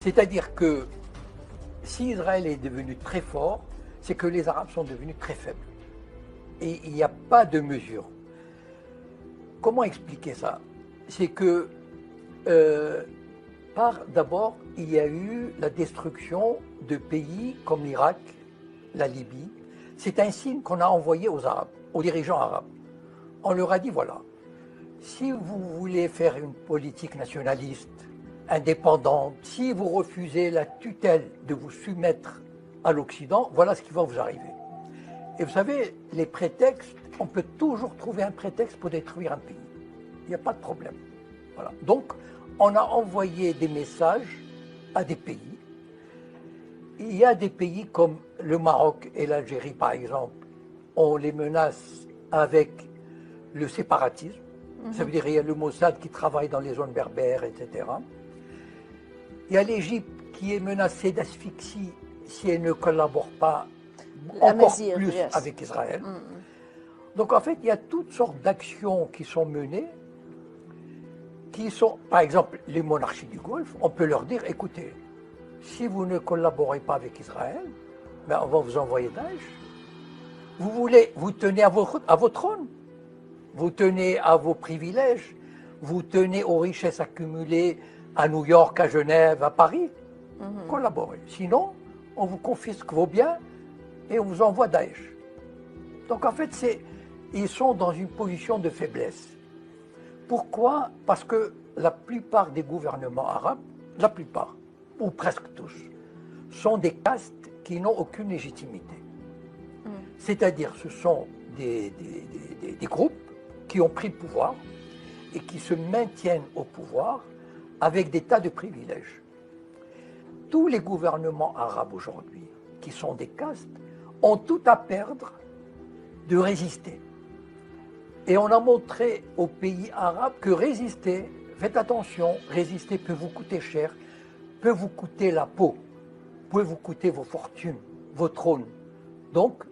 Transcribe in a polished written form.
C'est-à-dire que si Israël est devenu très fort, c'est que les Arabes sont devenus très faibles. Et il n'y a pas de mesure. Comment expliquer ça? C'est que, d'abord, il y a eu la destruction de pays comme l'Irak, la Libye. C'est un signe qu'on a envoyé aux Arabes, aux dirigeants arabes. On leur a dit, voilà, si vous voulez faire une politique nationaliste, indépendante, si vous refusez la tutelle de vous soumettre à l'Occident, voilà ce qui va vous arriver. Et vous savez, les prétextes, on peut toujours trouver un prétexte pour détruire un pays. Il n'y a pas de problème. Voilà. Donc, on a envoyé des messages à des pays. Il y a des pays comme le Maroc et l'Algérie, par exemple, on les menace avec le séparatisme. Ça veut dire qu'il y a le Mossad qui travaille dans les zones berbères, etc. Il y a l'Égypte qui est menacée d'asphyxie si elle ne collabore pas encore plus avec Israël. Donc en fait, il y a toutes sortes d'actions qui sont menées, qui sont, par exemple, les monarchies du Golfe, on peut leur dire, écoutez, si vous ne collaborez pas avec Israël, ben on va vous envoyer Daesh. Vous tenez à vos trônes, vous tenez à vos privilèges, vous tenez aux richesses accumulées à New York, à Genève, à Paris. Collaborez. Sinon, on vous confisque vos biens et on vous envoie Daesh. Donc en fait, ils sont dans une position de faiblesse. Pourquoi? Parce que la plupart des gouvernements arabes, la plupart, ou presque tous, sont des castes qui n'ont aucune légitimité. C'est-à-dire, ce sont des groupes qui ont pris le pouvoir et qui se maintiennent au pouvoir avec des tas de privilèges. Tous les gouvernements arabes aujourd'hui, qui sont des castes, ont tout à perdre de résister. Et on a montré aux pays arabes que résister, faites attention, résister peut vous coûter cher, peut vous coûter la peau, peut vous coûter vos fortunes, vos trônes. Donc,